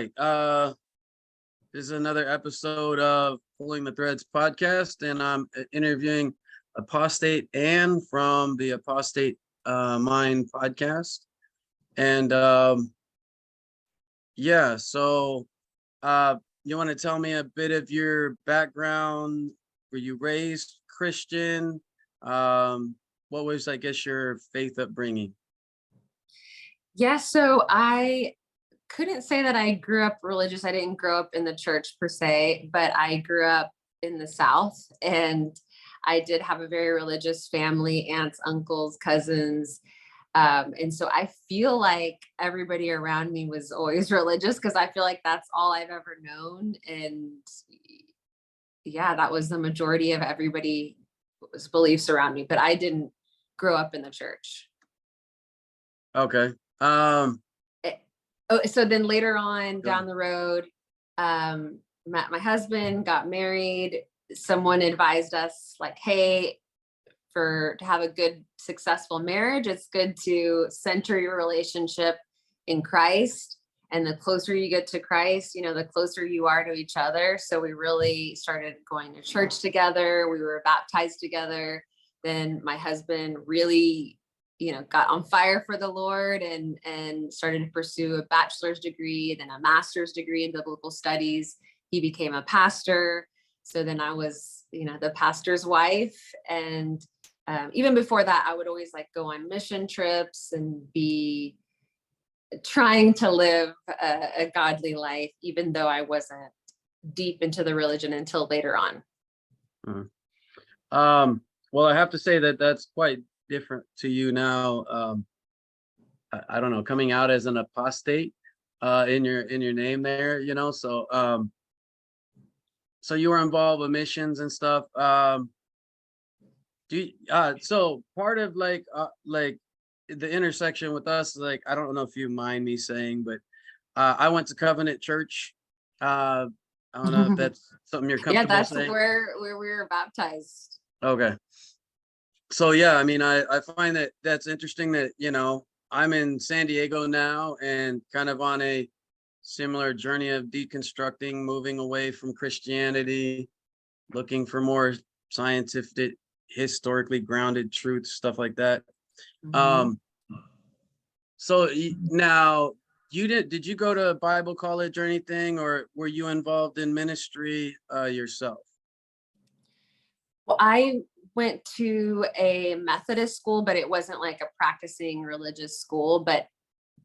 right. This is another episode of Pulling the Threads podcast, and I'm interviewing Apostate Anne from the Apostate Mind podcast. And so you want to tell me a bit of your background? Were you raised Christian? What was, I guess, your faith upbringing? Yeah, so I couldn't say that I grew up religious. I didn't grow up in the church per se, but I grew up in the South, and I did have a very religious family, aunts, uncles, cousins. And so I feel like everybody around me was always religious because I feel like that's all I've ever known. And yeah, that was the majority of everybody's beliefs around me, but I didn't grow up in the church. Okay. So then later on down the road, met my husband, got married. Someone advised us like, hey, to have a good, successful marriage, it's good to center your relationship in Christ. And the closer you get to Christ, the closer you are to each other. So we really started going to church together. We were baptized together. Then my husband really got on fire for the Lord and started to pursue a bachelor's degree, then a master's degree in biblical studies. He became a pastor. So then I was, the pastor's wife. And even before that, I would always go on mission trips and be trying to live a godly life, even though I wasn't deep into the religion until later on. Mm-hmm. Well, I have to say that that's quite different to you now. I don't know, coming out as an apostate in your name there, so so you were involved with missions and stuff. So part of the intersection with us, I don't know if you mind me saying, but I went to Covenant Church. I don't know if that's something you're comfortable saying. Yeah, that's where we were baptized. Okay. So yeah, I mean, I find that's interesting that, I'm in San Diego now and kind of on a similar journey of deconstructing, moving away from Christianity, looking for more scientific, historically grounded truth, stuff like that. Mm-hmm. So now did you go to Bible college or anything, or were you involved in ministry yourself? Well, I went to a Methodist school, but it wasn't like a practicing religious school. But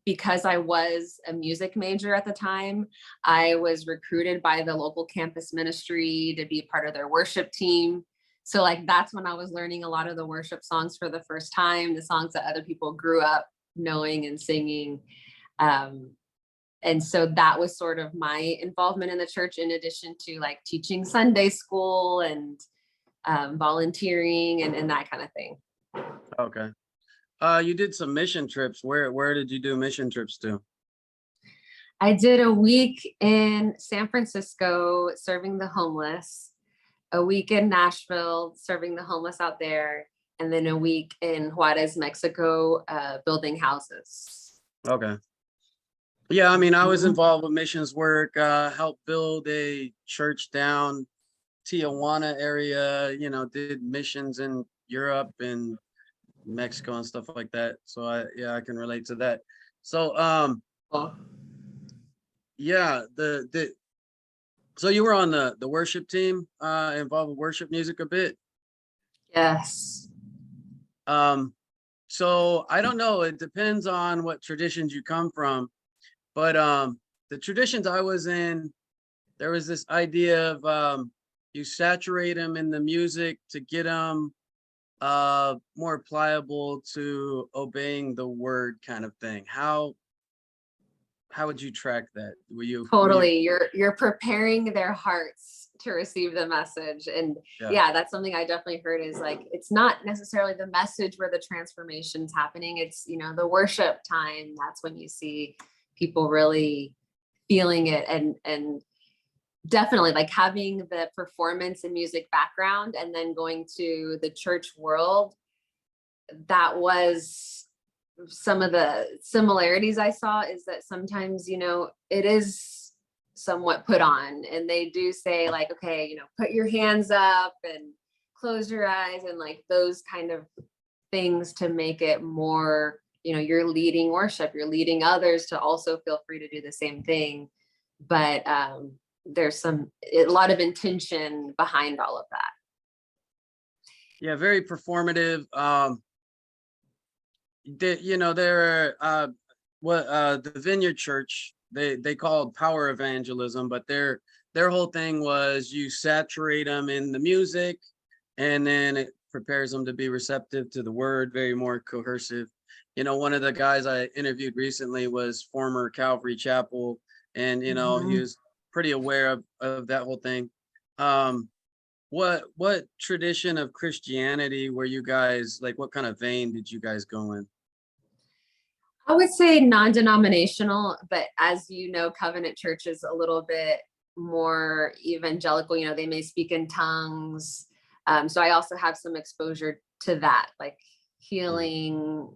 because I was a music major at the time, I was recruited by the local campus ministry to be part of their worship team. So that's when I was learning a lot of the worship songs for the first time, the songs that other people grew up knowing and singing. And so that was sort of my involvement in the church, in addition to teaching Sunday school and volunteering and that kind of thing. Okay. You did some mission trips. Where did you do mission trips to? I did a week in San Francisco serving the homeless, a week in Nashville serving the homeless out there, and then a week in Juarez, Mexico, building houses. Okay. Yeah, I mean, I was involved with missions work, helped build a church down Tijuana area, did missions in Europe and Mexico and stuff like that. So I can relate to that. So so you were on the worship team, involved with worship music a bit? Yes. So I don't know, it depends on what traditions you come from, but the traditions I was in, there was this idea of you saturate them in the music to get them more pliable to obeying the word, kind of thing. How would you track that? Totally. You're preparing their hearts to receive the message. And yeah, that's something I definitely heard is it's not necessarily the message where the transformation's happening. It's, the worship time. That's when you see people really feeling it and definitely having the performance and music background and then going to the church world. That was some of the similarities I saw, is that sometimes, it is somewhat put on, and they do say like, okay, put your hands up and close your eyes and like those kind of things to make it more, you're leading worship, you're leading others to also feel free to do the same thing. But there's a lot of intention behind all of that. Yeah, very performative. The Vineyard Church, they called power evangelism, but their whole thing was you saturate them in the music, and then it prepares them to be receptive to the word, very more coercive. One of the guys I interviewed recently was former Calvary Chapel, and he was pretty aware of that whole thing. What tradition of Christianity were you guys, like, what kind of vein did you guys go in? I would say non-denominational, but as you know, Covenant Church is a little bit more evangelical. They may speak in tongues. So I also have some exposure to that, like healing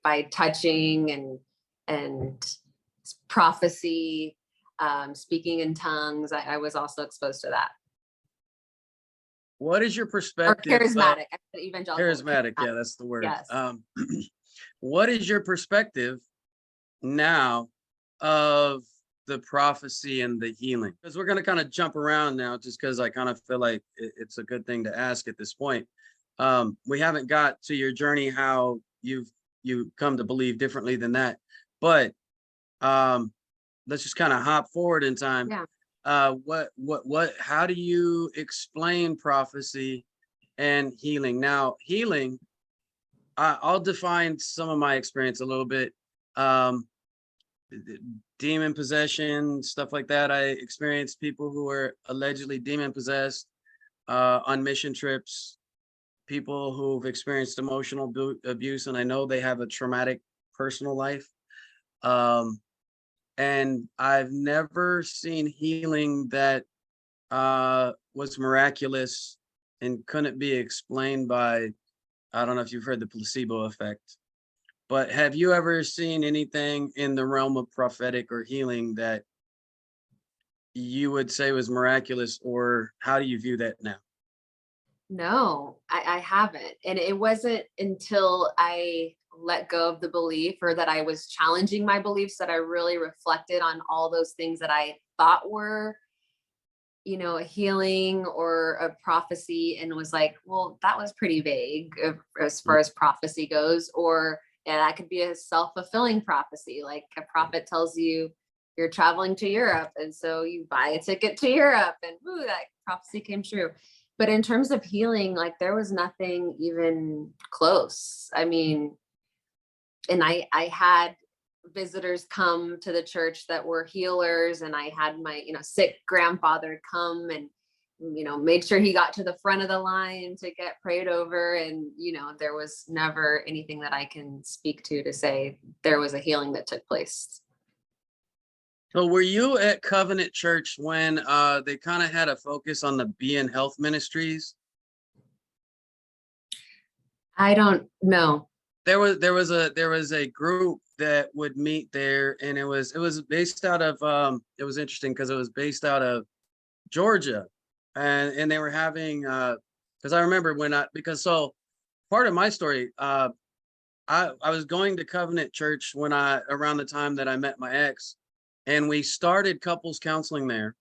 by touching and prophecy, speaking in tongues. I was also exposed to that. What is your perspective? Or charismatic, evangelical. Charismatic, yeah, that's the word. Yes. What is your perspective now of the prophecy and the healing? Because we're going to kind of jump around now, just because I kind of feel like it's a good thing to ask at this point. We haven't got to your journey, how you've come to believe differently than that, but let's just kind of hop forward in time. Yeah. How do you explain prophecy and healing? Now, healing, I'll define some of my experience a little bit. Demon possession, stuff like that. I experienced people who were allegedly demon possessed on mission trips, people who've experienced emotional abuse, and I know they have a traumatic personal life. And I've never seen healing that was miraculous and couldn't be explained by, I don't know if you've heard the placebo effect, but have you ever seen anything in the realm of prophetic or healing that you would say was miraculous, or how do you view that now? No, I haven't. And it wasn't until I let go of the belief, or that I was challenging my beliefs, that I really reflected on all those things that I thought were, a healing or a prophecy, and was like, well, that was pretty vague as far as prophecy goes. Or that could be a self-fulfilling prophecy. Like a prophet tells you you're traveling to Europe, and so you buy a ticket to Europe, and that prophecy came true. But in terms of healing, like there was nothing even close. I mean, and I had visitors come to the church that were healers, and I had my, sick grandfather come and, made sure he got to the front of the line to get prayed over. And, there was never anything that I can speak to say there was a healing that took place. So were you at Covenant Church when they kind of had a focus on the Be in Health ministries? I don't know. There was a group that would meet there, and it was based out of it was interesting because it was based out of Georgia, and they were having because I remember so part of my story, I was going to Covenant Church around the time that I met my ex, and we started couples counseling there.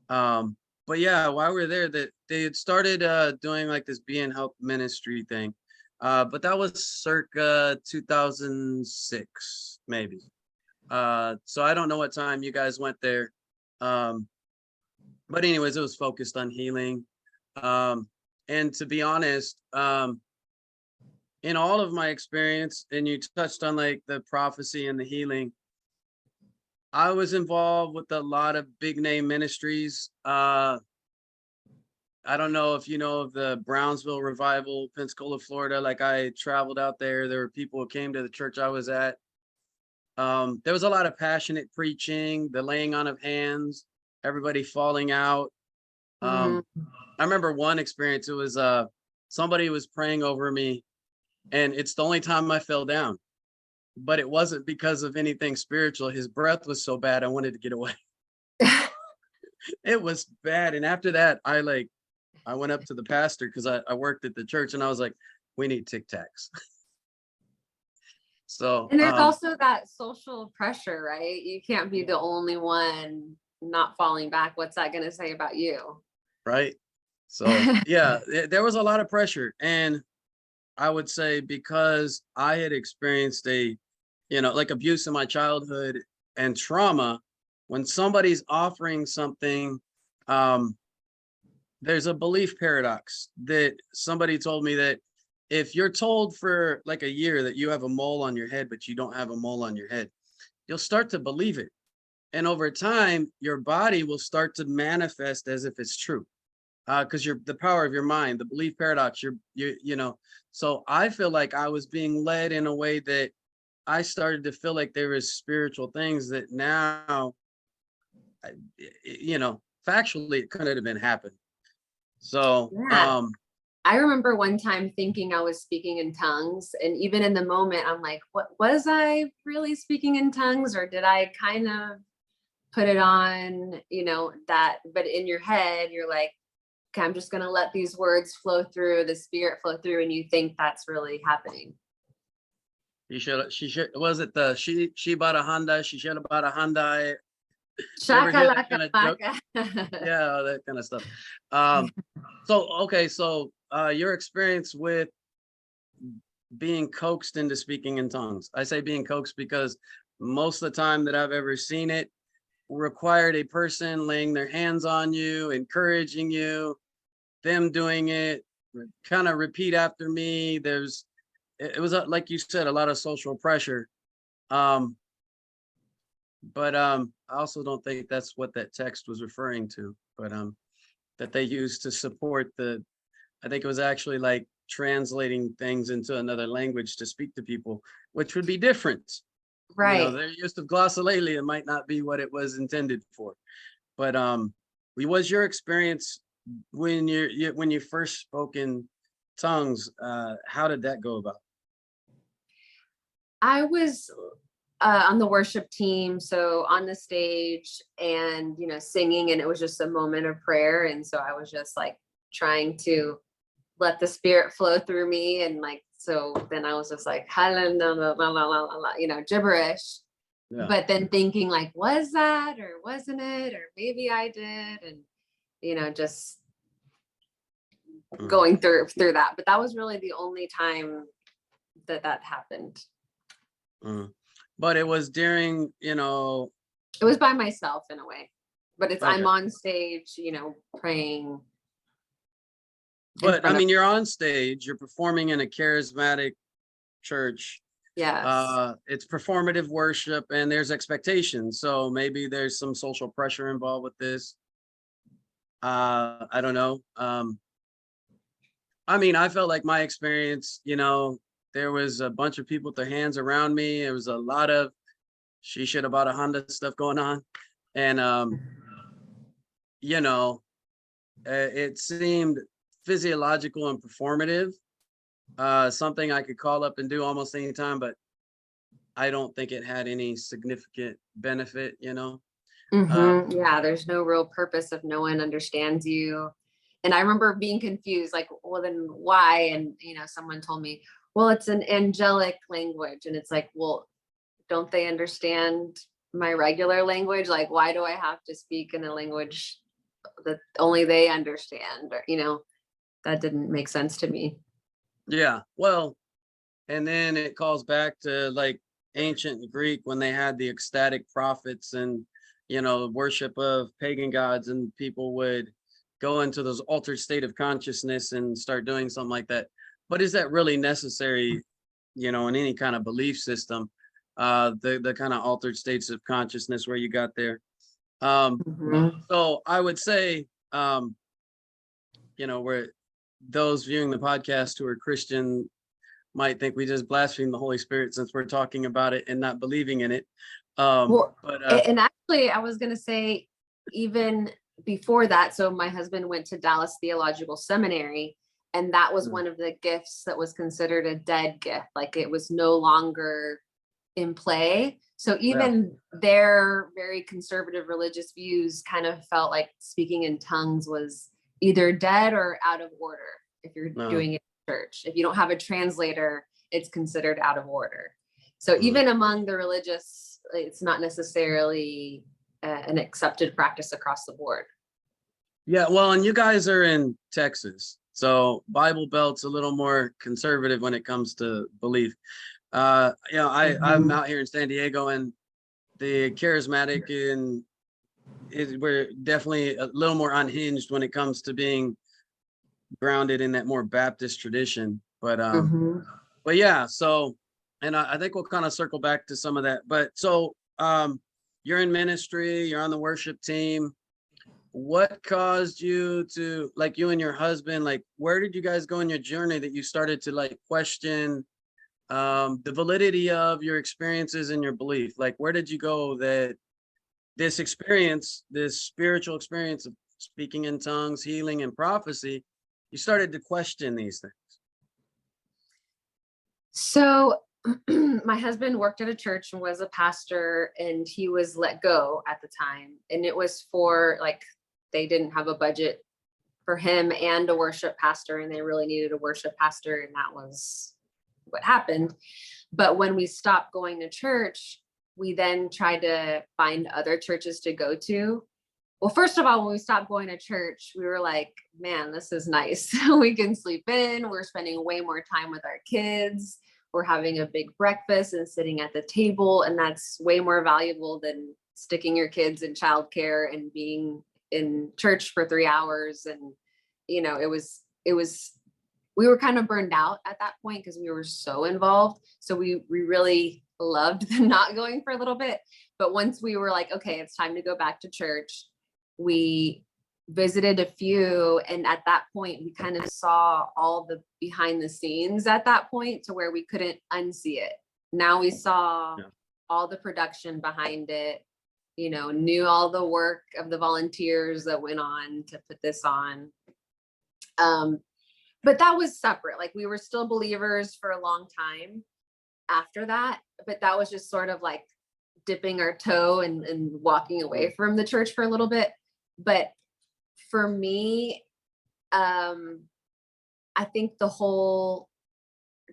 But yeah, while we were there, that they had started doing like this Be in Health ministry thing. But that was circa 2006, maybe. So I don't know what time you guys went there. But anyways, it was focused on healing. And to be honest, in all of my experience, and you touched on like the prophecy and the healing, I was involved with a lot of big name ministries. I don't know if you know of the Brownsville revival, Pensacola, Florida. Like I traveled out there. There were people who came to the church I was at. There was a lot of passionate preaching, the laying on of hands, everybody falling out. I remember one experience. It was somebody was praying over me, and it's the only time I fell down. But it wasn't because of anything spiritual. His breath was so bad, I wanted to get away. It was bad. And after that, I went up to the pastor because I worked at the church, and I was like, we need Tic Tacs. So And there's also that social pressure, right? You can't be the only one not falling back. What's that going to say about you? right. So yeah, there was a lot of pressure. And I would say because I had experienced like abuse in my childhood and trauma, when somebody's offering something, there's a belief paradox that somebody told me that if you're told for like a year that you have a mole on your head, but you don't have a mole on your head, you'll start to believe it. And over time, your body will start to manifest as if it's true. Because you're the power of your mind, the belief paradox, so I feel like I was being led in a way that I started to feel like there was spiritual things that now, factually it couldn't have been happened. So, yeah. I remember one time thinking I was speaking in tongues, and even in the moment, I'm like, what was I really speaking in tongues, or did I kind of put it on, but in your head, you're like, okay, I'm just going to let these words flow through, the spirit flow through, and you think that's really happening. Was it she bought a Honda, she should have bought a Hyundai. Shaka-laka-laka. Yeah, that kind of stuff. So your experience with being coaxed into speaking in tongues. I say being coaxed because most of the time that I've ever seen it required a person laying their hands on you, encouraging you, them doing it, kind of repeat after me. It was like you said, a lot of social pressure. But I also don't think that's what that text was referring to, but that they used to support I think it was actually like translating things into another language to speak to people, which would be different. Right. Their use of glossolalia might not be what it was intended for. But was your experience when you first spoke in tongues, how did that go about? I was on the worship team, so on the stage and, singing, and it was just a moment of prayer. And so I was just like trying to let the spirit flow through me. And so then I was just like, gibberish. Yeah. But then thinking like, was that, or wasn't it? Or maybe I did. And, just going through that. But that was really the only time that happened. But it was during, it was by myself in a way, but it's, okay. I'm on stage, praying. But I mean, you're on stage, you're performing in a charismatic church. Yes. It's performative worship and there's expectations. So maybe there's some social pressure involved with this. I don't know. I mean, I felt like my experience, there was a bunch of people with their hands around me. It was a lot of she should have bought a Honda stuff going on. And, it seemed physiological and performative, something I could call up and do almost any time, but I don't think it had any significant benefit, Yeah, there's no real purpose if no one understands you. And I remember being confused, like, well, then why? And, someone told me, well, it's an angelic language. And it's like, well, don't they understand my regular language? Like, why do I have to speak in a language that only they understand? Or, that didn't make sense to me. Yeah, well, and then it calls back to like ancient Greek when they had the ecstatic prophets and, worship of pagan gods, and people would go into those altered state of consciousness and start doing something like that. But is that really necessary, in any kind of belief system? The kind of altered states of consciousness where you got there. So I would say, where those viewing the podcast who are Christian might think we just blaspheme the Holy Spirit since we're talking about it and not believing in it. And actually, I was going to say, even before that, so my husband went to Dallas Theological Seminary, and that was one of the gifts that was considered a dead gift. Like it was no longer in play. So even their very conservative religious views kind of felt like speaking in tongues was either dead or out of order if you're doing it in church. If you don't have a translator, it's considered out of order. So even among the religious, it's not necessarily an accepted practice across the board. Yeah, well, and you guys are in Texas, so Bible Belt's a little more conservative when it comes to belief. I'm out here in San Diego, and the charismatic we're definitely a little more unhinged when it comes to being grounded in that more Baptist tradition. But yeah, so, and I think we'll kind of circle back to some of that. But so you're in ministry, you're on the worship team. What caused you to, like, you and your husband, like, where did you guys go in your journey that you started to like question the validity of your experiences and your belief? Like, where did you go that this experience, this spiritual experience of speaking in tongues, healing, and prophecy, you started to question these things? So my husband worked at a church and was a pastor, and he was let go at the time. And it was for like, they didn't have a budget for him and a worship pastor, and they really needed a worship pastor. And that was what happened. But when we stopped going to church, we then tried to find other churches to go to. Well, first of all, when we stopped going to church, we were like, man, this is nice. We can sleep in. We're spending way more time with our kids. We're having a big breakfast and sitting at the table. And that's way more valuable than sticking your kids in childcare and being in church for 3 hours. And, you know, we were kind of burned out at that point because we were so involved. So we really loved not going for a little bit. But once we were like, okay, it's time to go back to church, we visited a few. And at that point, we kind of saw all the behind the scenes at that point to where we couldn't unsee it. Now we saw all the production behind it, you know, knew all the work of the volunteers that went on to put this on. But that was separate. Like, we were still believers for a long time after that, but that was just sort of like dipping our toe and walking away from the church for a little bit. But for me, I think the whole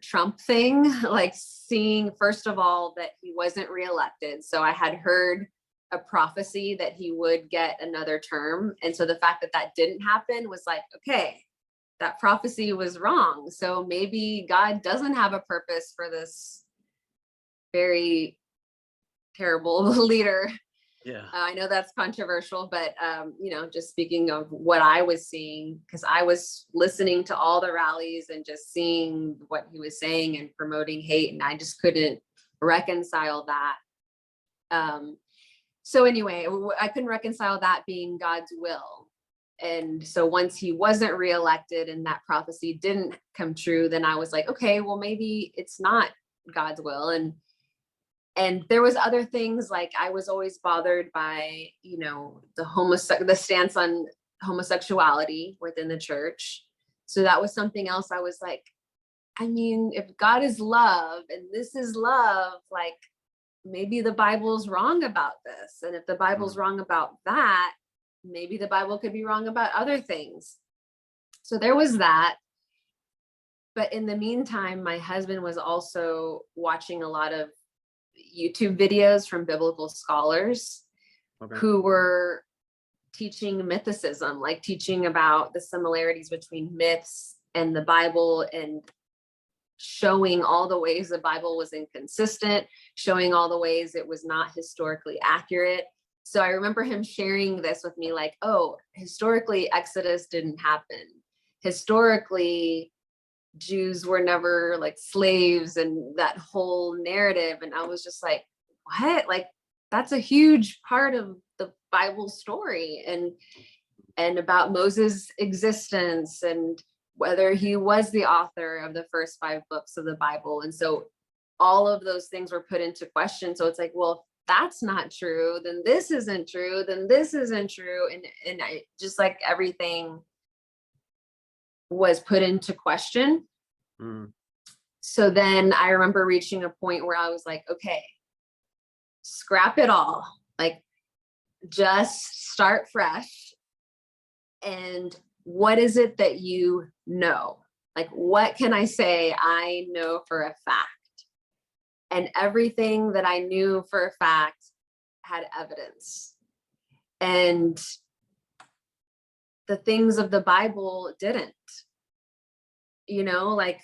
Trump thing, like seeing, first of all, that he wasn't reelected. So I had heard a prophecy that he would get another term. And so the fact that that didn't happen was like, okay, that prophecy was wrong. So maybe God doesn't have a purpose for this very terrible leader. Yeah. I know that's controversial, but, you know, just speaking of what I was seeing, because I was listening to all the rallies and just seeing what he was saying and promoting hate, and I just couldn't reconcile that. So anyway, I couldn't reconcile that being God's will. And so once he wasn't reelected and that prophecy didn't come true, then I was like, okay, well, maybe it's not God's will. And there was other things, like I was always bothered by, you know, the stance on homosexuality within the church. So that was something else. I was like, I mean, if God is love and this is love, like maybe the Bible's wrong about this. And if the Bible's wrong about that, maybe the Bible could be wrong about other things. So there was that. But in the meantime, my husband was also watching a lot of YouTube videos from biblical scholars who were teaching mythicism, like teaching about the similarities between myths and the Bible, and showing all the ways the Bible was inconsistent, showing all the ways it was not historically accurate. So I remember him sharing this with me, like, oh, historically, Exodus didn't happen. Historically, Jews were never like slaves, and that whole narrative. And I was just like, what? Like, that's a huge part of the Bible story, and about Moses' existence and whether he was the author of the first 5 books of the Bible. And so all of those things were put into question. So it's like, well, if that's not true, then this isn't true, then this isn't true. And I just, like, everything was put into question. So then I remember reaching a point where I was like, okay, scrap it all, like just start fresh. And what is it that you know? Like, what can I say I know for a fact? And everything that I knew for a fact had evidence. And the things of the Bible didn't. You know, like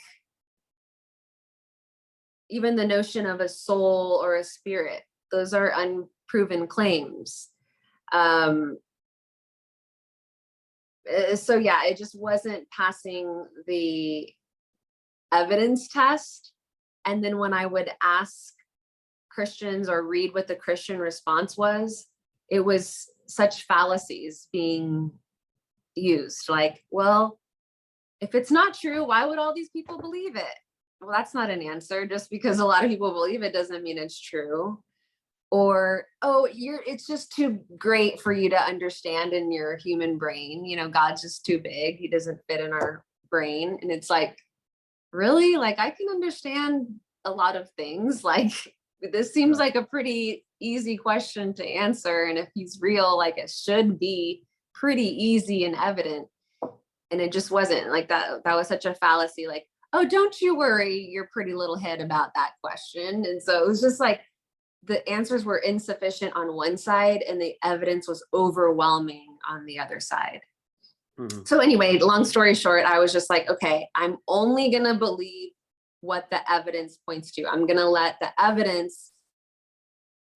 even the notion of a soul or a spirit, those are unproven claims. So yeah, it just wasn't passing the evidence test. And then when I would ask Christians or read what the Christian response was, it was such fallacies being used. Like, well, if it's not true, why would all these people believe it? Well, that's not an answer. Just because a lot of people believe it doesn't mean it's true. Or, oh, it's just too great for you to understand in your human brain. You know, God's just too big. He doesn't fit in our brain. And it's like, really? Like, I can understand a lot of things. Like, this seems like a pretty easy question to answer. And if he's real, like, it should be pretty easy and evident. And it just wasn't. Like, that was such a fallacy. Like, oh, don't you worry your pretty little head about that question. And so it was just like, the answers were insufficient on one side and the evidence was overwhelming on the other side. Mm-hmm. So anyway, long story short, I was just like, okay, I'm only going to believe what the evidence points to. I'm going to let the evidence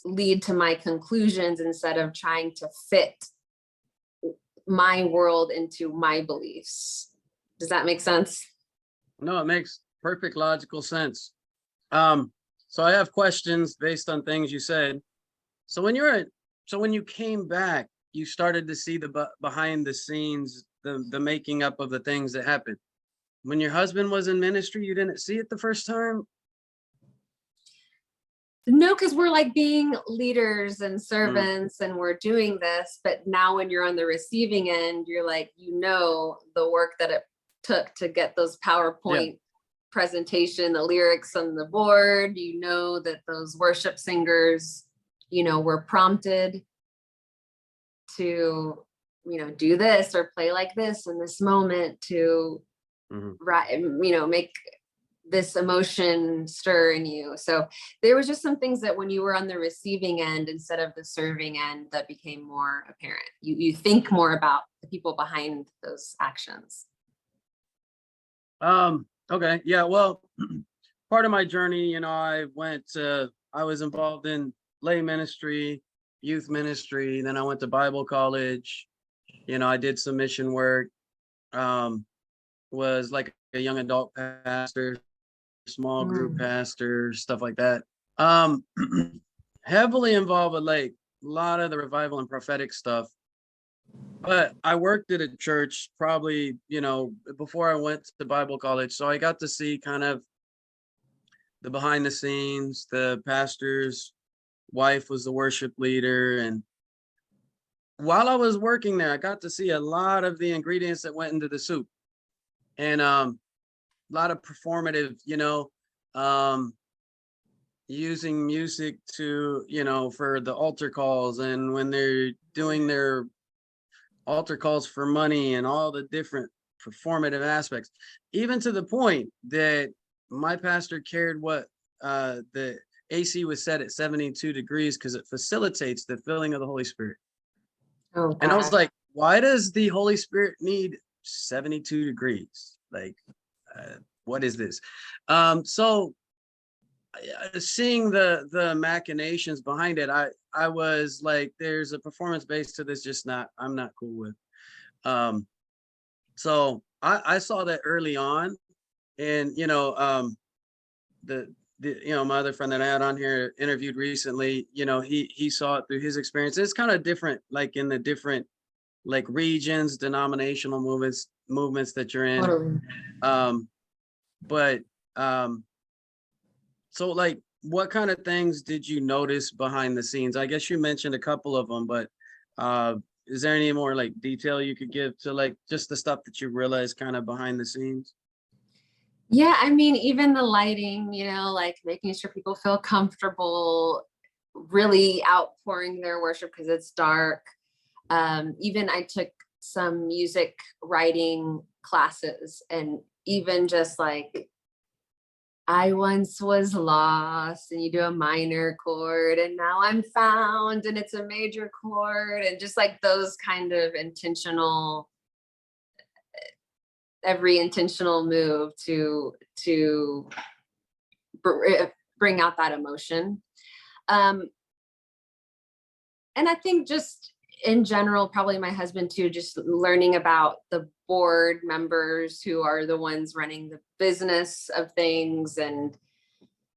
lead to my conclusions instead of trying to fit my world into my beliefs. Does that make sense? No, it makes perfect logical sense. So I have questions based on things you said. So when you came back, you started to see the behind the scenes, the making up of the things that happened. When your husband was in ministry, you didn't see it the first time? No, because we're like being leaders and servants and we're doing this. But now when you're on the receiving end, you're like, you know, the work that it took to get those PowerPoint presentation, the lyrics on the board, you know, that those worship singers, you know, were prompted to, you know, do this or play like this in this moment to, you know, make this emotion stir in you. So there was just some things that when you were on the receiving end instead of the serving end that became more apparent. You think more about the people behind those actions. Okay. Yeah. Well, part of my journey, you know, I was involved in lay ministry, youth ministry. Then I went to Bible college. You know, I did some mission work, was like a young adult pastor, small group pastor, stuff like that. Heavily involved with like a lot of the revival and prophetic stuff. But I worked at a church probably, you know, before I went to Bible college. So I got to see kind of the behind the scenes. The pastor's wife was the worship leader. And while I was working there, I got to see a lot of the ingredients that went into the soup. And a lot of performative, you know, using music to, you know, for the altar calls. And when they're doing their altar calls for money and all the different performative aspects, even to the point that my pastor cared what the AC was set at 72 degrees because it facilitates the filling of the Holy Spirit. Oh, and I was like, why does the Holy Spirit need 72 degrees? Like, what is this? So seeing the machinations behind it, I was like, there's a performance base to this, I'm not cool with. So I saw that early on, and you know, the you know, my other friend that I had on here interviewed recently, you know, he saw it through his experience. It's kind of different, like in the different like regions, denominational movements that you're in. So like, what kind of things did you notice behind the scenes? I guess you mentioned a couple of them, but is there any more like detail you could give to like just the stuff that you realized kind of behind the scenes? Yeah, I mean, even the lighting, you know, like making sure people feel comfortable really outpouring their worship because it's dark. Even I took some music writing classes, and even just like, I once was lost, and you do a minor chord, and now I'm found, and it's a major chord, and just like those kind of intentional, every intentional move to bring out that emotion. And I think just in general, probably my husband too, just learning about the board members who are the ones running the business of things. And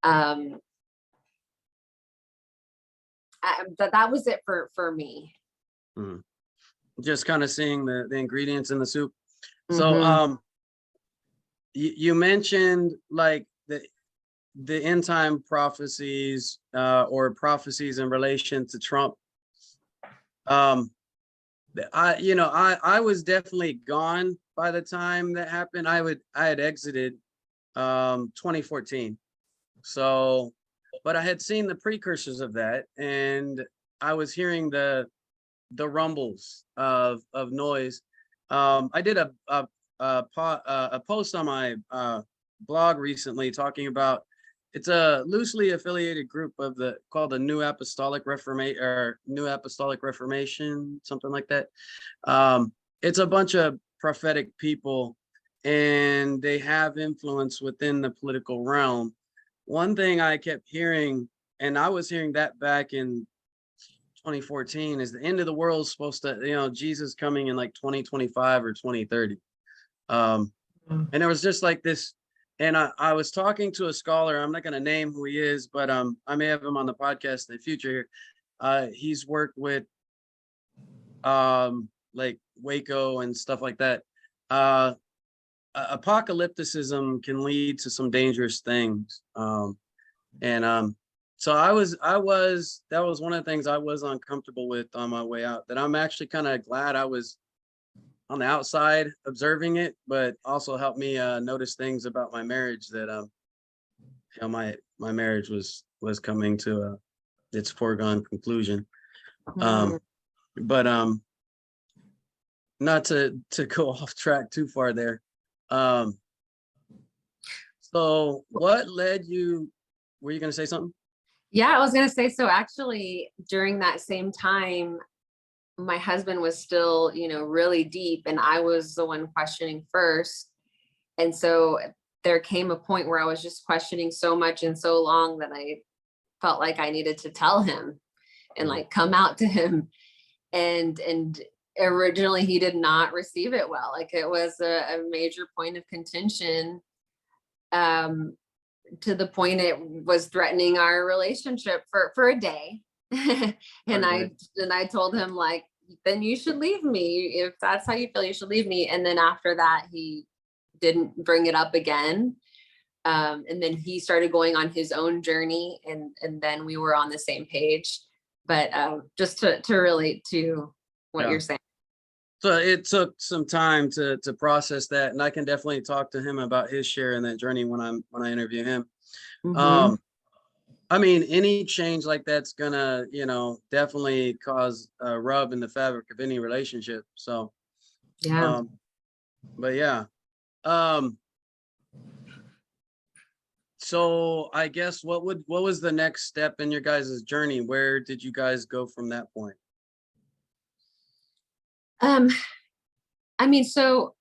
that was it for me. Just kind of seeing the ingredients in the soup. So you mentioned like the end time prophecies or prophecies in relation to Trump. I was definitely gone by the time that happened. I had exited 2014. So, but I had seen the precursors of that, and I was hearing the rumbles of noise. I did a post on my blog recently talking about, it's a loosely affiliated group called the New Apostolic Reformation, something like that. It's a bunch of prophetic people, and they have influence within the political realm. One thing I kept hearing, and I was hearing that back in 2014, is the end of the world is supposed to, Jesus coming in like 2025 or 2030. And there was just like this. And I was talking to a scholar. I'm not going to name who he is, but I may have him on the podcast in the future. He's worked with like Waco and stuff like that. Apocalypticism can lead to some dangerous things. So that was one of the things I was uncomfortable with on my way out, that I'm actually kind of glad I was on the outside observing it, but also helped me notice things about my marriage that my marriage was coming to its foregone conclusion. But not to go off track too far there. So what led you? Were you going to say something? Yeah, I was going to say, so actually during that same time, my husband was still, really deep, and I was the one questioning first. And so there came a point where I was just questioning so much and so long that I felt like I needed to tell him and like come out to him. And originally he did not receive it well. Like it was a major point of contention, to the point it was threatening our relationship for a day. And I told him, like, then you should leave me. If that's how you feel, you should leave me. And then after that, he didn't bring it up again. And then he started going on his own journey, and then we were on the same page. But just to relate to what you're saying. So it took some time to process that, and I can definitely talk to him about his share in that journey when I interview him. I mean, any change like that's gonna, definitely cause a rub in the fabric of any relationship. So, but yeah. So I guess what was the next step in your guys' journey? Where did you guys go from that point? I mean, so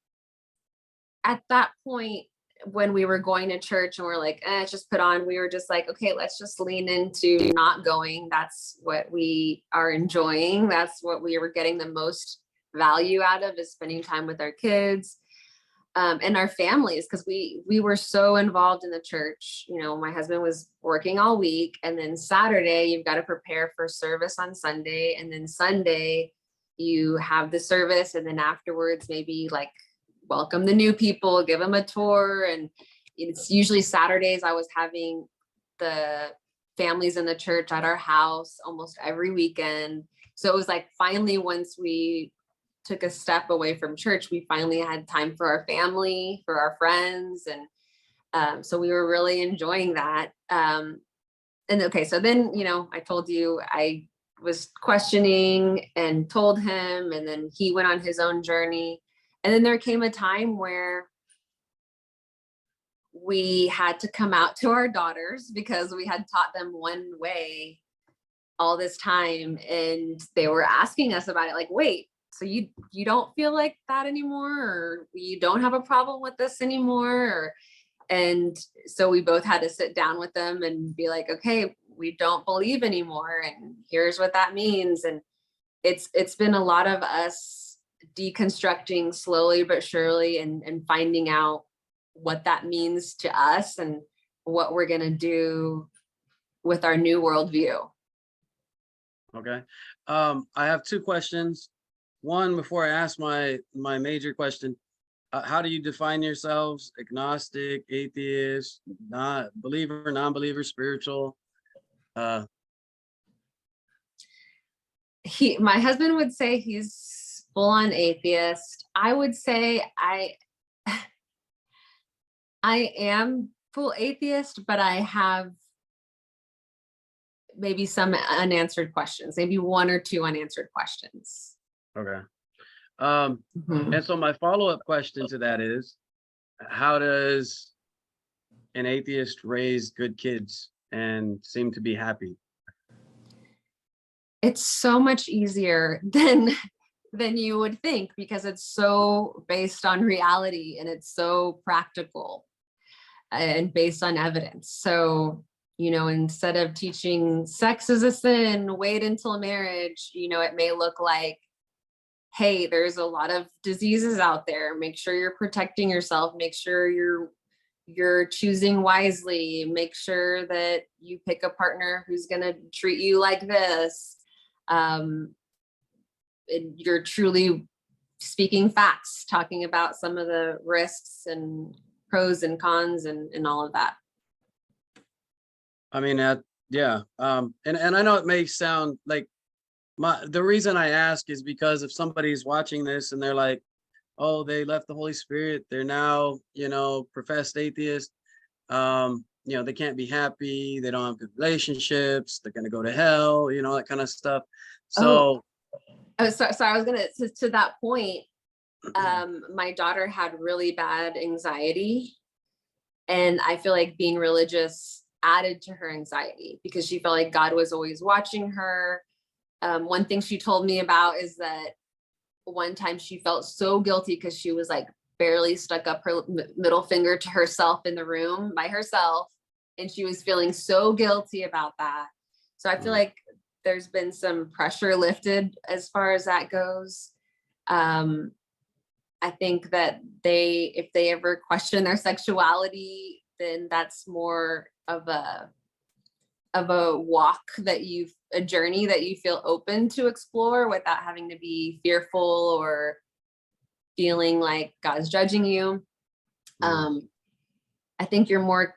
at that point, when we were going to church and we're like, just put on, we were just like, okay, let's just lean into not going. That's what we are enjoying. That's what we were getting the most value out of, is spending time with our kids and our families. Cause we were so involved in the church. My husband was working all week, and then Saturday you've got to prepare for service on Sunday. And then Sunday you have the service. And then afterwards, maybe like welcome the new people, give them a tour. And it's usually Saturdays. I was having the families in the church at our house almost every weekend. So it was like, finally, once we took a step away from church, we finally had time for our family, for our friends. And so we were really enjoying that. And and okay, so then, I told you I was questioning and told him, and then he went on his own journey. And then there came a time where we had to come out to our daughters because we had taught them one way all this time. And they were asking us about it, like, wait, so you don't feel like that anymore, or you don't have a problem with this anymore? And so we both had to sit down with them and be like, okay, we don't believe anymore, and here's what that means. And it's been a lot of us deconstructing slowly but surely, and finding out what that means to us and what we're going to do with our new worldview. Okay. I have two questions. One, before I ask my major question, how do you define yourselves? Agnostic, atheist, not believer, non-believer, spiritual? My husband would say he's full-on atheist. I would say I am full atheist, but I have maybe some unanswered questions, maybe one or two unanswered questions. Okay. And so my follow-up question to that is, how does an atheist raise good kids and seem to be happy? It's so much easier than you would think, because it's so based on reality, and it's so practical and based on evidence. So, instead of teaching sex is a sin, wait until marriage, it may look like, hey, there's a lot of diseases out there. Make sure you're protecting yourself. Make sure you're choosing wisely. Make sure that you pick a partner who's going to treat you like this. You're truly speaking facts, talking about some of the risks and pros and cons and all of that. I mean, yeah. And I know it may sound like the reason I ask is because if somebody's watching this and they're like, oh, they left the Holy Spirit, they're now, professed atheist, they can't be happy, they don't have good relationships, they're going to go to hell, that kind of stuff. So, so I was going to that point, my daughter had really bad anxiety, and I feel like being religious added to her anxiety because she felt like God was always watching her. One thing she told me about is that one time she felt so guilty because she was like barely stuck up her middle finger to herself in the room by herself, and she was feeling so guilty about that. So I feel like there's been some pressure lifted as far as that goes. I think that if they ever question their sexuality, then that's more of a walk a journey that you feel open to explore without having to be fearful or feeling like God's judging you. I think you're more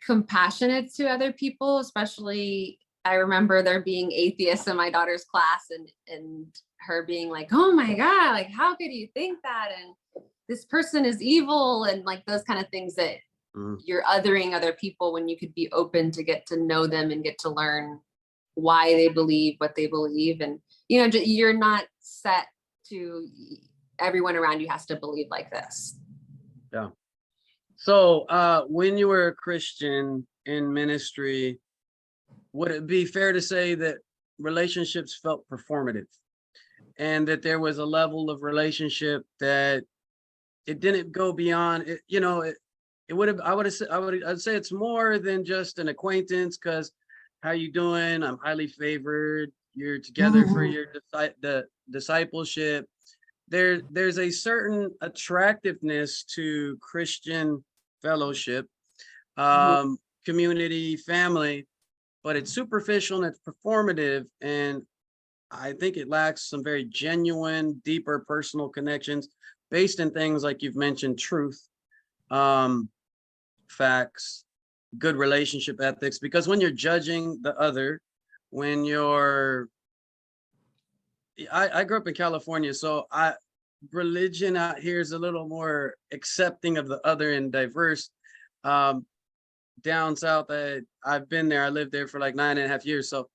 compassionate to other people, especially I remember there being atheists in my daughter's class and her being like, oh my God, like, how could you think that? And this person is evil, and like those kind of things that you're othering other people when you could be open to get to know them and get to learn why they believe what they believe. And, you're not set to everyone around you has to believe like this. Yeah. So when you were a Christian in ministry, would it be fair to say that relationships felt performative, and that there was a level of relationship that it didn't go beyond it? I'd say it's more than just an acquaintance, because how you doing? I'm highly favored. You're together for your the discipleship. There's a certain attractiveness to Christian fellowship, community, family, but it's superficial and it's performative. And I think it lacks some very genuine, deeper personal connections based in things like you've mentioned, truth, facts, good relationship ethics. Because when you're judging the other, I grew up in California, so religion out here is a little more accepting of the other and diverse. down south, I've been there. I lived there for like 9.5 years. So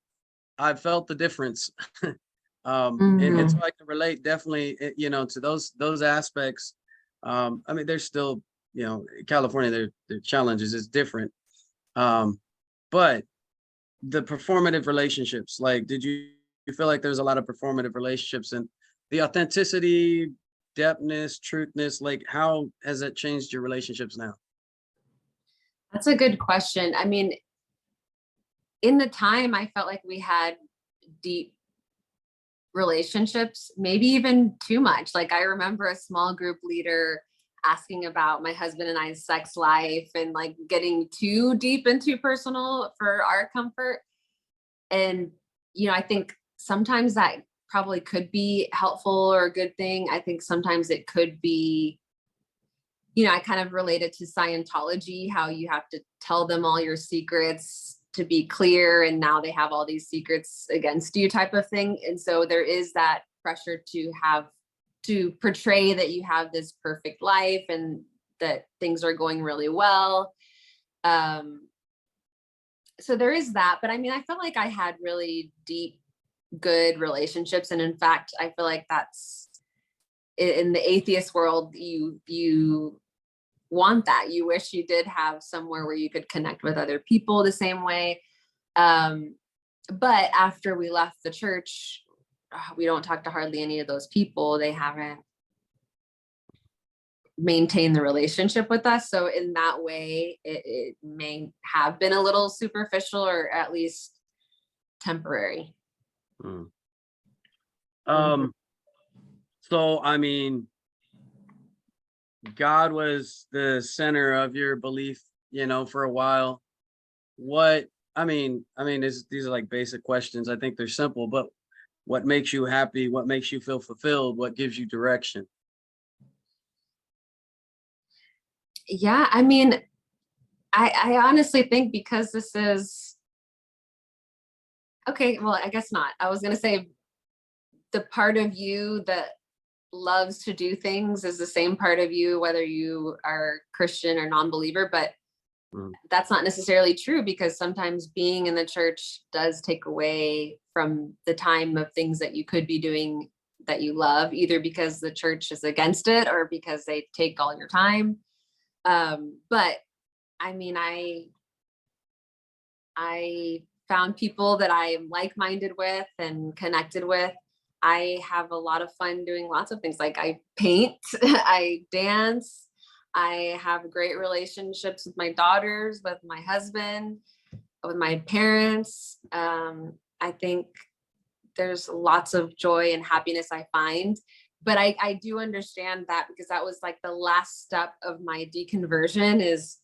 I've felt the difference. And so I can relate definitely, to those aspects. I mean, there's still, California, their challenges is different. But the performative relationships, like, did you feel like there's a lot of performative relationships, and the authenticity, depthness, truthness, like how has that changed your relationships now? That's a good question. I mean, in the time, I felt like we had deep relationships, maybe even too much. Like I remember a small group leader asking about my husband and I's sex life and like getting too deep and too personal for our comfort. And, I think sometimes that probably could be helpful or a good thing. I think sometimes it could be, I kind of related to Scientology, how you have to tell them all your secrets to be clear, and now they have all these secrets against you type of thing. And so there is that pressure to portray that you have this perfect life and that things are going really well. So there is that, but I mean, I felt like I had really deep, good relationships. And in fact, I feel like that's in the atheist world, you want that. You wish you did have somewhere where you could connect with other people the same way. But after we left the church, we don't talk to hardly any of those people. They haven't maintained the relationship with us. So in that way, it may have been a little superficial or at least temporary. So, I mean, God was the center of your belief, for a while. These are like basic questions. I think they're simple, but what makes you happy? What makes you feel fulfilled? What gives you direction? Yeah, I mean, I honestly think because this is, okay, well, I guess not. I was going to say the part of you that loves to do things is the same part of you, whether you are Christian or non-believer, but that's not necessarily true, because sometimes being in the church does take away from the time of things that you could be doing that you love, either because the church is against it or because they take all your time. But I mean, I found people that I am like-minded with and connected with. I have a lot of fun doing lots of things. Like I paint, I dance, I have great relationships with my daughters, with my husband, with my parents. I think there's lots of joy and happiness I find. But I do understand that, because that was like the last step of my deconversion is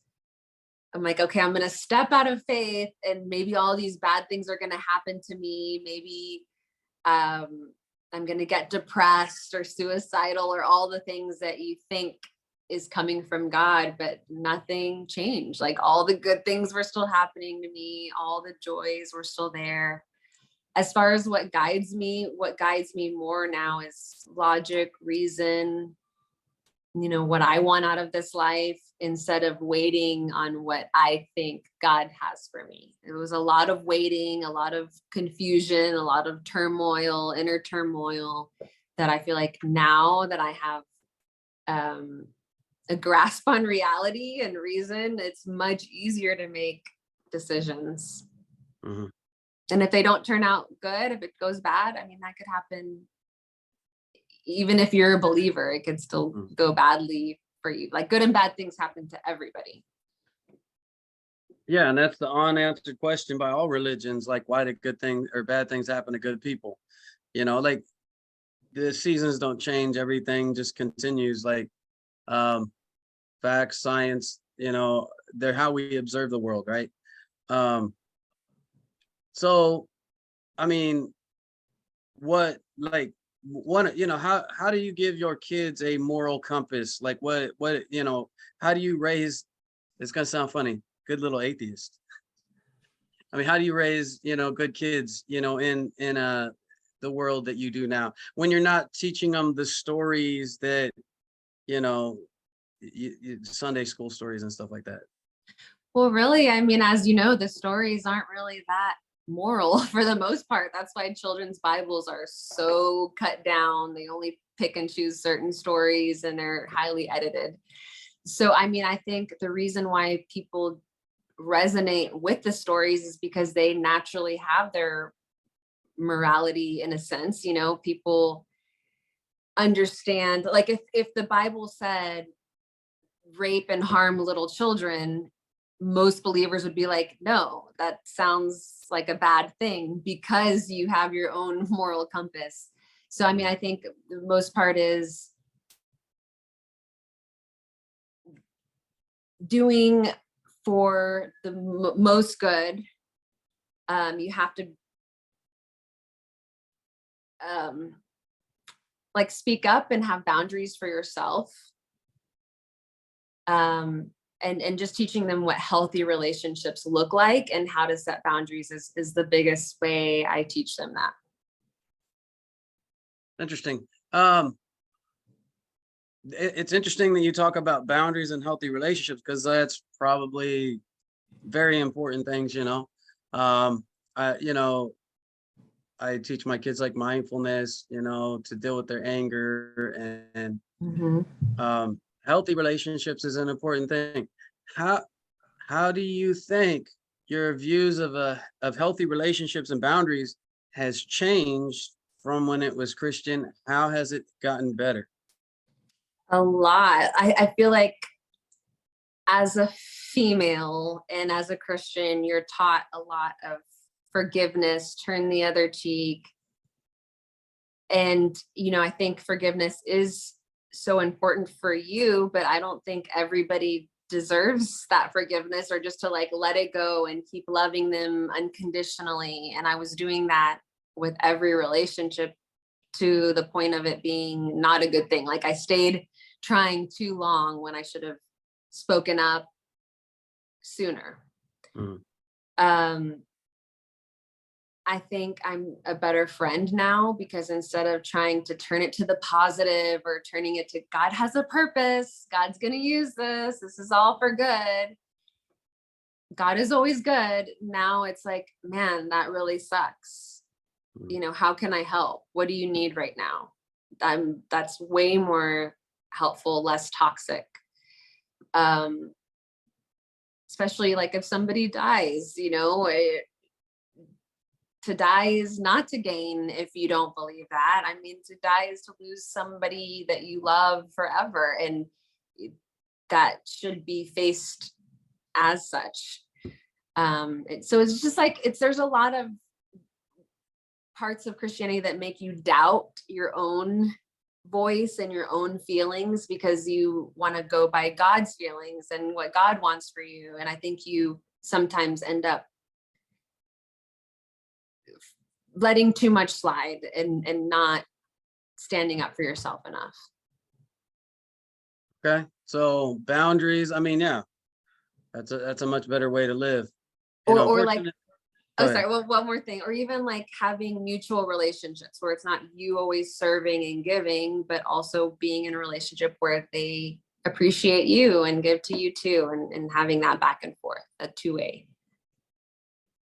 I'm like, okay, I'm going to step out of faith and maybe all these bad things are going to happen to me. Maybe I'm going to get depressed or suicidal or all the things that you think is coming from God, but nothing changed. Like all the good things were still happening to me. All the joys were still there. As far as what guides me more now is logic, reason, what I want out of this life, instead of waiting on what I think God has for me. It was a lot of waiting, a lot of confusion, a lot of turmoil, inner turmoil, that I feel like now that I have a grasp on reality and reason, it's much easier to make decisions. Mm-hmm. And if they don't turn out good, if it goes bad, I mean, that could happen. Even if you're a believer, it could still go badly for you. Like good and bad things happen to everybody. Yeah, and that's the unanswered question by all religions. Like, why did good things or bad things happen to good people? Like the seasons don't change. Everything just continues. Like facts, science, they're how we observe the world, right? So, I mean, how do you give your kids a moral compass? Like what, how do you raise, it's going to sound funny, good little atheist. I mean, how do you raise, good kids, in the world that you do now, when you're not teaching them the stories that, Sunday school stories and stuff like that? Well, really, I mean, as you know, the stories aren't really that moral for the most part. That's why children's Bibles are so cut down. They only pick and choose certain stories and they're highly edited. So, I mean, I think the reason why people resonate with the stories is because they naturally have their morality in a sense. You know, people understand, like if the Bible said rape and harm little children, most believers would be like, no, that sounds like a bad thing, because you have your own moral compass. So, I mean, I think the most part is doing for the most good. You have to like speak up and have boundaries for yourself. And just teaching them what healthy relationships look like and how to set boundaries is the biggest way I teach them that. Interesting. It's interesting that you talk about boundaries and healthy relationships, because that's probably very important things, you know. I teach my kids like mindfulness, you know, to deal with their anger, and healthy relationships is an important thing. How do you think your views of healthy relationships and boundaries has changed from when it was Christian? How has it gotten better? A lot. I feel like as a female and as a Christian, you're taught a lot of forgiveness, turn the other cheek. And, you know, I think forgiveness is so important for you, but I don't think everybody deserves that forgiveness, or just to like let it go and keep loving them unconditionally. And I was doing that with every relationship to the point of it being not a good thing. Like I stayed trying too long when I should have spoken up sooner. I think I'm a better friend now, because instead of trying to turn it to the positive or turning it to God has a purpose, God's going to use this, this is all for good, God is always good. Now it's like, man, that really sucks. You know, how can I help? What do you need right now? That's way more helpful, less toxic. Especially like if somebody dies, you know, to die is not to gain if you don't believe that. I mean, to die is to lose somebody that you love forever, and that should be faced as such. So it's just like, there's a lot of parts of Christianity that make you doubt your own voice and your own feelings, because you want to go by God's feelings and what God wants for you. And I think you sometimes end up letting too much slide and not standing up for yourself enough. Okay. So boundaries, I mean, yeah, that's a much better way to live. Or like, sorry, well, one more thing, or even like having mutual relationships where it's not you always serving and giving, but also being in a relationship where they appreciate you and give to you too, and having that back and forth, a two-way.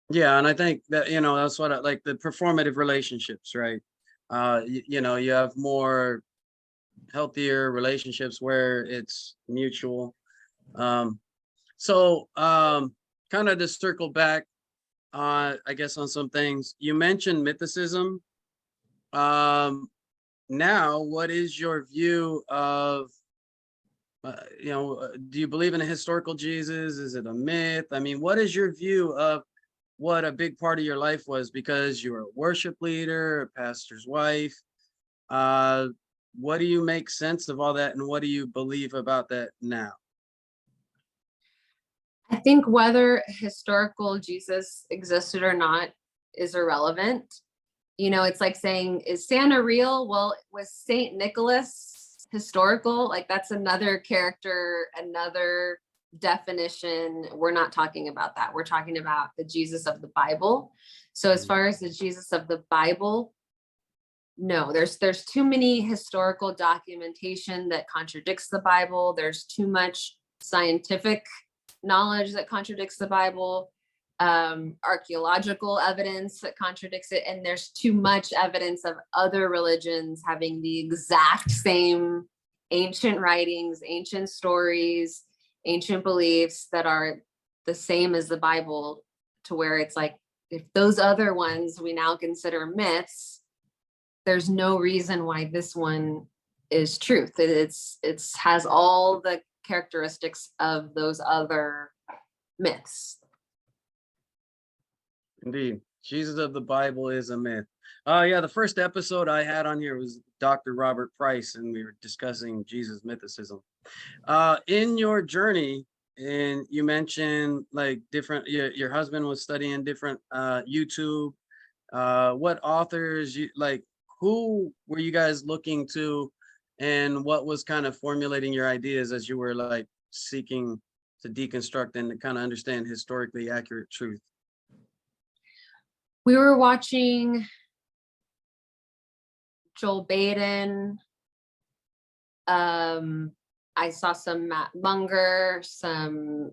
Yeah, and I think that, you know, that's what I like, the performative relationships, right? You know, you have more healthier relationships where it's mutual. So kind of to circle back, I guess on some things, you mentioned mythicism. Now, what is your view of, you know, do you believe in a historical Jesus? Is it a myth? I mean, what is your view of what a big part of your life was, because you're a worship leader, a pastor's wife? What do you make sense of all that, and what do you believe about that now? I think whether historical Jesus existed or not is irrelevant. You know, it's like saying, is Santa real? Well, was Saint Nicholas historical? Like that's another character, another definition. We're not talking about that. We're talking about the Jesus of the Bible. So as far as the Jesus of the Bible, no, there's too many historical documentation that contradicts the Bible. There's too much scientific knowledge that contradicts the Bible, archaeological evidence that contradicts it, and there's too much evidence of other religions having the exact same ancient writings, ancient stories, ancient beliefs that are the same as the Bible, to where it's like, if those other ones we now consider myths, there's no reason why this one is truth. It's has all the characteristics of those other myths. Indeed. Jesus of the Bible is a myth. Yeah, the first episode I had on here was Dr. Robert Price, and we were discussing Jesus mythicism. In your journey, and you mentioned like different, your husband was studying different YouTube. What authors, who were you guys looking to, and what was kind of formulating your ideas as you were like seeking to deconstruct and to kind of understand historically accurate truth? We were watching Joel Baden. I saw some Munger, some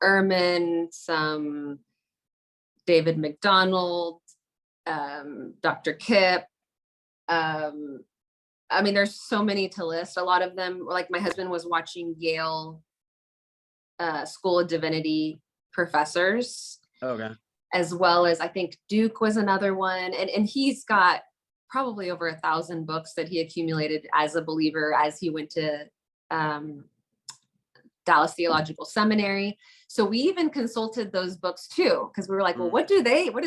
Erman, some David McDonald, Dr. Kipp. I mean, there's so many to list. A lot of them, like my husband was watching Yale School of Divinity professors. Okay. As well as I think Duke was another one. And he's got probably over 1,000 books that he accumulated as a believer as he went to Dallas Theological Seminary. So we even consulted those books too, because we were like, well, what does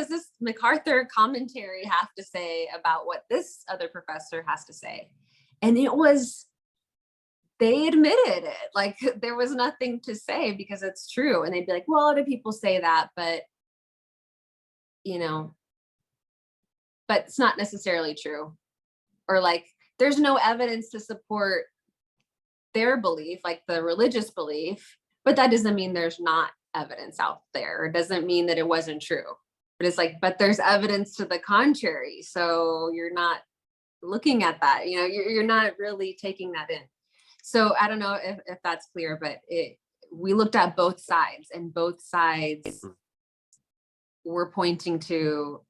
this MacArthur commentary have to say about what this other professor has to say? And they admitted it. Like there was nothing to say because it's true. And they'd be like, well, other people say that, but but it's not necessarily true. Or like, there's no evidence to support their belief, like the religious belief, but that doesn't mean there's not evidence out there. It doesn't mean that it wasn't true, but it's like, but there's evidence to the contrary. So you're not looking at that, you're not really taking that in. So I don't know if that's clear, but we looked at both sides, and both sides were pointing to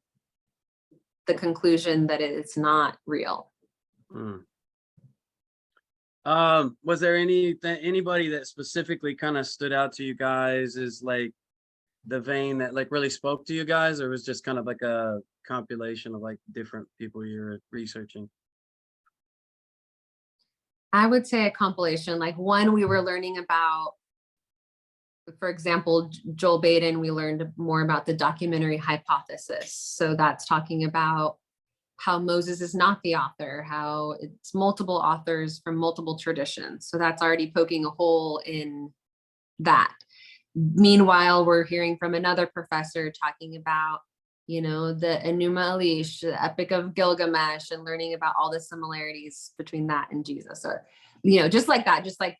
the conclusion that it's not real. Was there anybody that specifically kind of stood out to you guys as like the vein that like really spoke to you guys, or was just kind of like a compilation of like different people you're researching? I would say a compilation. Like one, we were learning about, for example, Joel Baden, we learned more about the documentary hypothesis. So that's talking about how Moses is not the author, how it's multiple authors from multiple traditions. So that's already poking a hole in that. Meanwhile, we're hearing from another professor talking about, the Enuma Elish, the Epic of Gilgamesh, and learning about all the similarities between that and Jesus. So, just like that, just like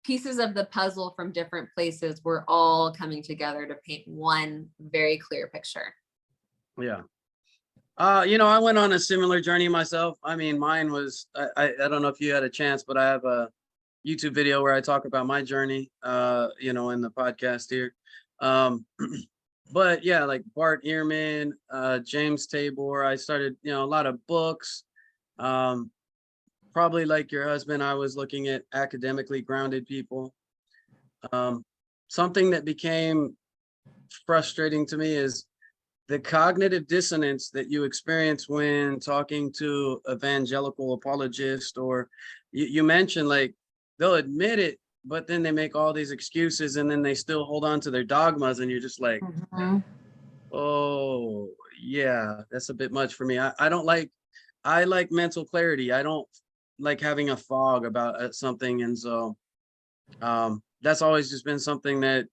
pieces of the puzzle from different places were all coming together to paint one very clear picture. Yeah. I went on a similar journey myself. I mean, mine was, I don't know if you had a chance, but I have a YouTube video where I talk about my journey, in the podcast here. But yeah, like Bart Ehrman, James Tabor, I started, a lot of books. Probably like your husband, I was looking at academically grounded people. Something that became frustrating to me is the cognitive dissonance that you experience when talking to evangelical apologists, or you mentioned like they'll admit it, but then they make all these excuses and then they still hold on to their dogmas, and you're just like, oh yeah, that's a bit much for me. I like mental clarity. I don't like having a fog about something. And so that's always just been something that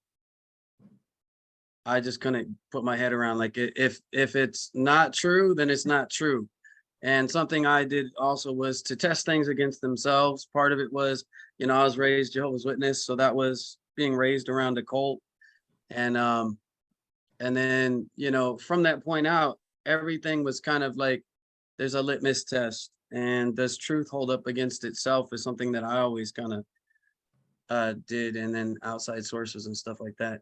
I just couldn't put my head around. Like if it's not true, then it's not true. And something I did also was to test things against themselves. Part of it was, I was raised Jehovah's Witness, so that was being raised around a cult. And then, from that point out, everything was kind of like, there's a litmus test, and does truth hold up against itself is something that I always kind did, and then outside sources and stuff like that.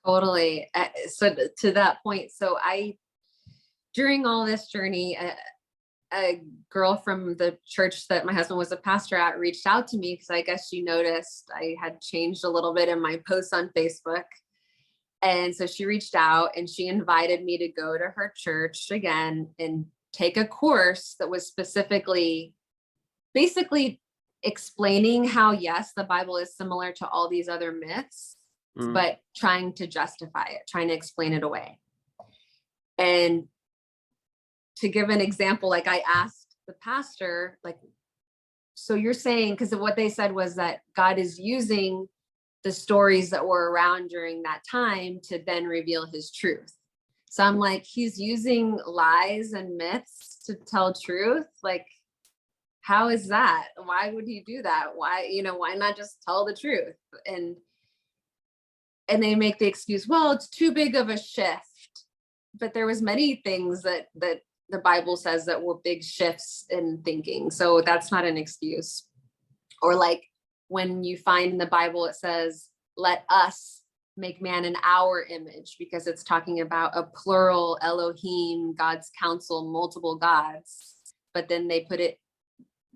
Totally. So to that point, so during all this journey, a girl from the church that my husband was a pastor at reached out to me because I guess she noticed I had changed a little bit in my posts on Facebook. And so she reached out and she invited me to go to her church again and take a course that was specifically basically explaining how, yes, the Bible is similar to all these other myths, but trying to justify it, trying to explain it away. And to give an example, like I asked the pastor, like, so you're saying, because what they said was that God is using the stories that were around during that time to then reveal his truth. So I'm like, he's using lies and myths to tell truth? Like, how is that? Why would he do that? Why not just tell the truth? And they make the excuse, well, it's too big of a shift. But there was many things that the Bible says that were big shifts in thinking. So that's not an excuse. Or like when you find in the Bible, it says, let us make man in our image, because it's talking about a plural Elohim, God's council, multiple gods. But then they put it,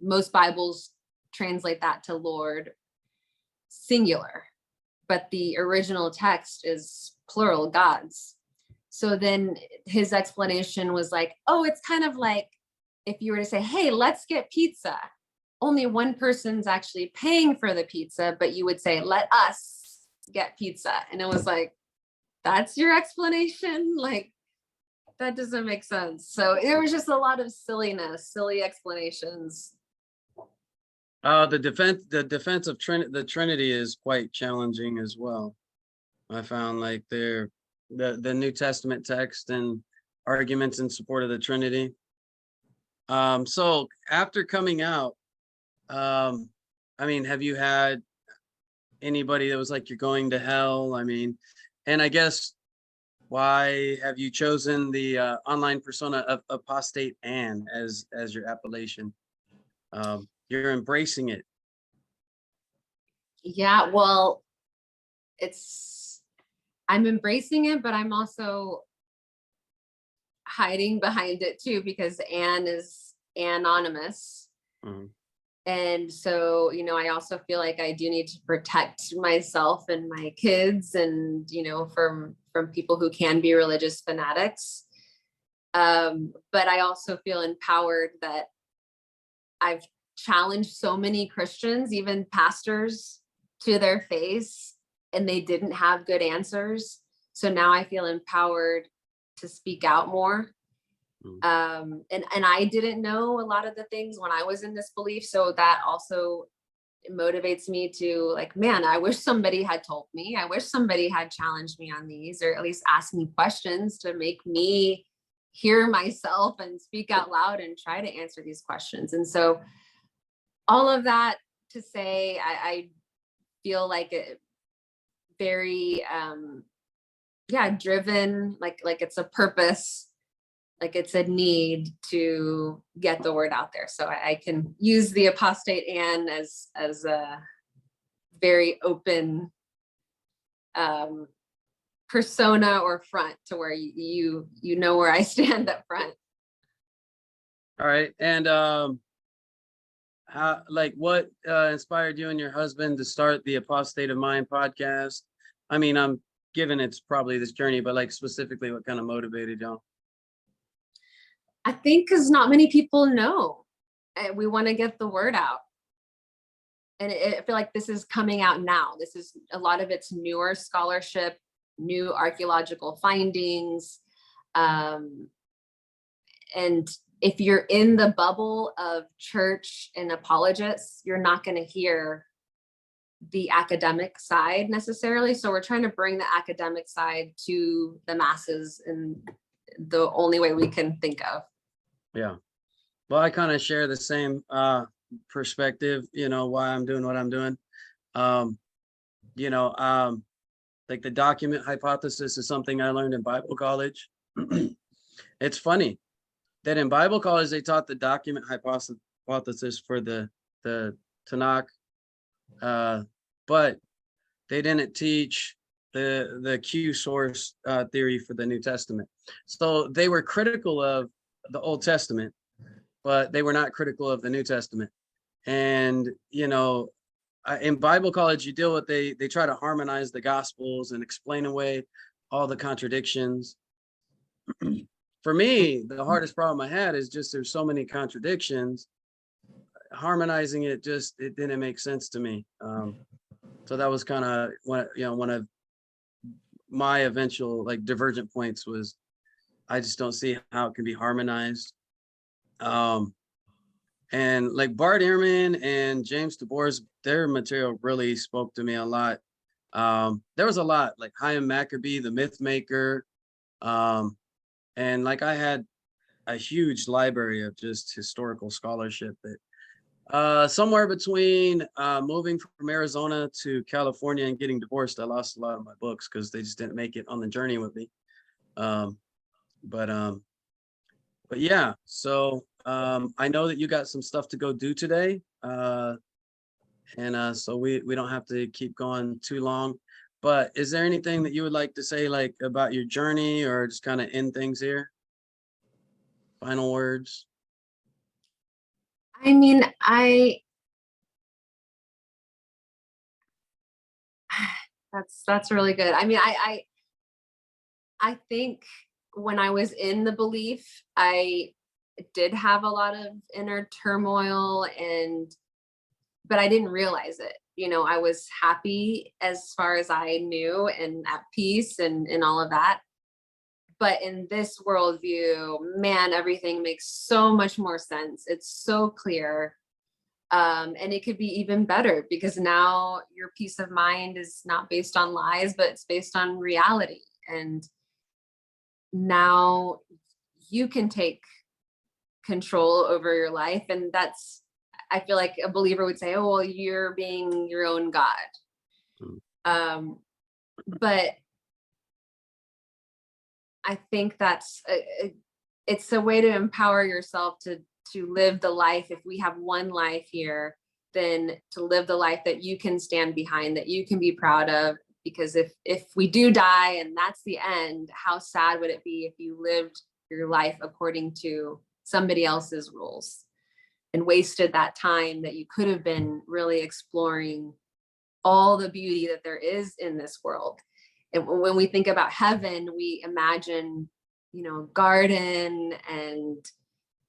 most Bibles translate that to Lord, singular. But the original text is plural gods. So then his explanation was like, oh, it's kind of like if you were to say, hey, let's get pizza. Only one person's actually paying for the pizza, but you would say, let us get pizza. And it was like, that's your explanation? Like, that doesn't make sense. So there was just a lot of silliness, silly explanations. The defense of the Trinity is quite challenging as well. I found like the New Testament text and arguments in support of the Trinity. So after coming out, I mean, have you had anybody that was like, you're going to hell? I mean, and I guess, why have you chosen the online persona of Apostate Anne as your appellation? You're embracing it. Yeah, well, I'm embracing it, but I'm also hiding behind it too, because Anne is anonymous. Mm-hmm. And so, I also feel like I do need to protect myself and my kids and, from people who can be religious fanatics. But I also feel empowered that I've challenged so many Christians, even pastors, to their face, and they didn't have good answers. So now I feel empowered to speak out more. And I didn't know a lot of the things when I was in this belief. So that also motivates me to like, man, I wish somebody had told me. I wish somebody had challenged me on these, or at least asked me questions to make me hear myself and speak out loud and try to answer these questions. And so all of that to say, I feel like it very, driven, like it's a purpose, like it's a need to get the word out there. So I can use the Apostate Anne as a very open persona or front, to where you know where I stand up front. All right. And what inspired you and your husband to start the Apostate of Mind podcast? I mean, I'm given it's probably this journey, but like specifically what kind of motivated y'all? I think because not many people know, and we want to get the word out. And I feel like this is coming out now. This is a lot of it's newer scholarship, new archaeological findings. And if you're in the bubble of church and apologists, you're not going to hear the academic side necessarily. So we're trying to bring the academic side to the masses in the only way we can think of. Yeah. Well, I kind of share the same perspective, why I'm doing what I'm doing. Like the document hypothesis is something I learned in Bible college. It's funny that in Bible college, they taught the document hypothesis for the Tanakh, but they didn't teach the Q source theory for the New Testament. So they were critical of the Old Testament, but they were not critical of the New Testament. And, you know, in Bible college, you deal with, they try to harmonize the Gospels and explain away all the contradictions. For me, the hardest problem I had is just there's so many contradictions. Harmonizing it it didn't make sense to me. So that was kind of one of my eventual like divergent points was I just don't see how it can be harmonized. And like Bart Ehrman and James DeBoer's, their material really spoke to me a lot. There was a lot like Chaim Maccabee, the Myth Maker. And like I had a huge library of just historical scholarship that somewhere between moving from Arizona to California and getting divorced, I lost a lot of my books because they just didn't make it on the journey with me. But yeah, so I know that you got some stuff to go do today. And so we don't have to keep going too long. But is there anything that you would like to say like about your journey or just kind of end things here? Final words? I mean, that's really good. I mean, I think when I was in the belief, I did have a lot of inner turmoil but I didn't realize it. You know, I was happy as far as I knew and at peace and all of that. But in this worldview, man, everything makes so much more sense. It's so clear. And it could be even better because now your peace of mind is not based on lies, but it's based on reality. And now you can take control over your life. And I feel like a believer would say, oh, well, you're being your own God. But I think it's a way to empower yourself to live the life. If we have one life here, then to live the life that you can stand behind, that you can be proud of. Because if we do die and that's the end, how sad would it be if you lived your life according to somebody else's rules and wasted that time that you could have been really exploring all the beauty that there is in this world. And when we think about heaven, we imagine, you know, garden and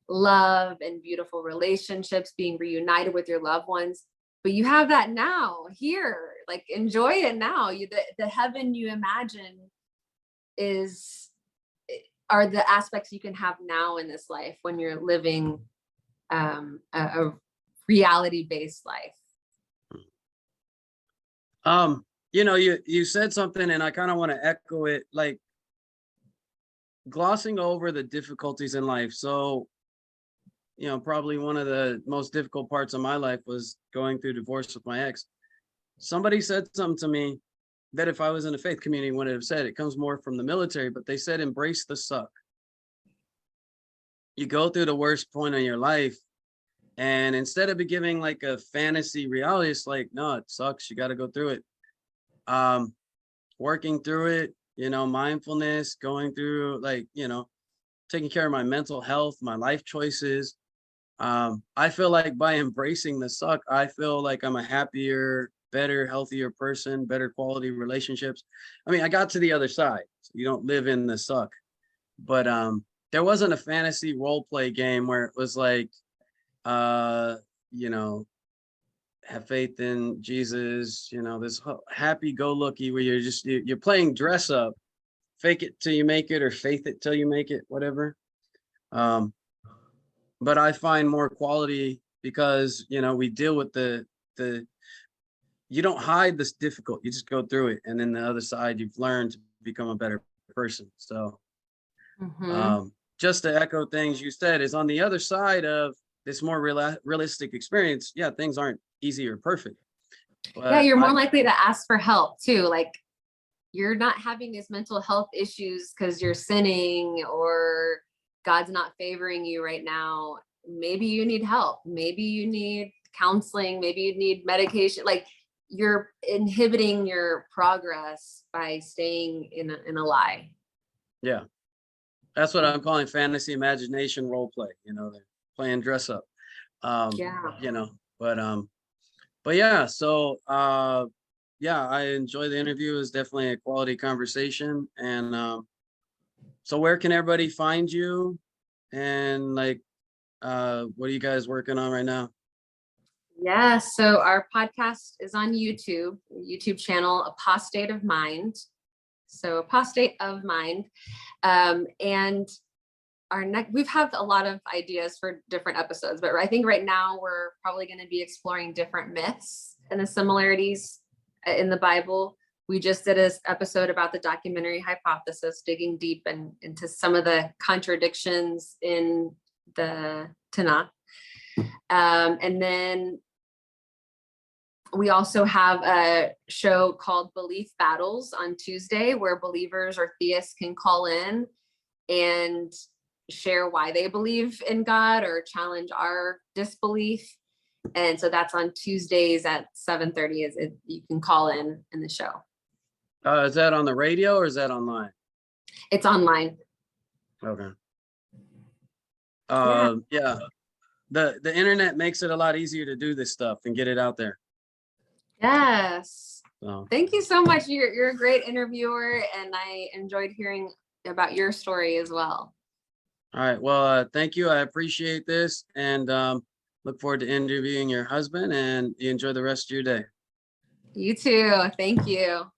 love and beautiful relationships, being reunited with your loved ones. But you have that now here, like enjoy it now. The heaven you imagine are the aspects you can have now in this life when you're living a reality-based life. You know, you said something and I kind of want to echo it, like glossing over the difficulties in life. So, you know, probably one of the most difficult parts of my life was going through divorce with my ex. Somebody said something to me that if I was in a faith community would have said. It comes more from the military, but they said, embrace the suck. You go through the worst point in your life, and instead of giving like a fantasy reality, it's like, no, it sucks. You got to go through it. Working through it, you know, mindfulness, going through like, you know, taking care of my mental health, my life choices. I feel like by embracing the suck, I feel like I'm a happier, better, healthier person, better quality relationships. I mean, I got to the other side. So you don't live in the suck, but there wasn't a fantasy role play game where it was like, you know, have faith in Jesus, you know, this happy-go-lucky where you're playing dress up, fake it till you make it or faith it till you make it, whatever. But I find more quality because, you know, we deal with the you don't hide this difficult, you just go through it. And then the other side, you've learned to become a better person. So just to echo things you said is on the other side of this more realistic experience. Yeah, things aren't easy or perfect. But yeah, you're more likely to ask for help too. Like you're not having these mental health issues because you're sinning or God's not favoring you right now. Maybe you need help. Maybe you need counseling. Maybe you need medication. Like you're inhibiting your progress by staying in a lie. Yeah. That's what I'm calling fantasy imagination role play. They're playing dress up. Yeah. But yeah, so yeah, I enjoy the interview. It was definitely a quality conversation. And so where can everybody find you? And like, what are you guys working on right now? Yeah, so our podcast is on YouTube channel, Apostate of Mind. So Apostate of Mind. And we've had a lot of ideas for different episodes, but I think right now we're probably going to be exploring different myths and the similarities in the Bible. We just did an episode about the documentary hypothesis, digging deep into some of the contradictions in the Tanakh. And then we also have a show called Belief Battles on Tuesday, where believers or theists can call in and share why they believe in God or challenge our disbelief. And so that's on Tuesdays at 7:30. You can call in the show. Is that on the radio or is that online? It's online. Okay. Yeah. Yeah. The internet makes it a lot easier to do this stuff and get it out there. Yes. So. Thank you so much. You're a great interviewer, and I enjoyed hearing about your story as well. All right. Well, thank you. I appreciate this, and look forward to interviewing your husband, and you enjoy the rest of your day. You too. Thank you.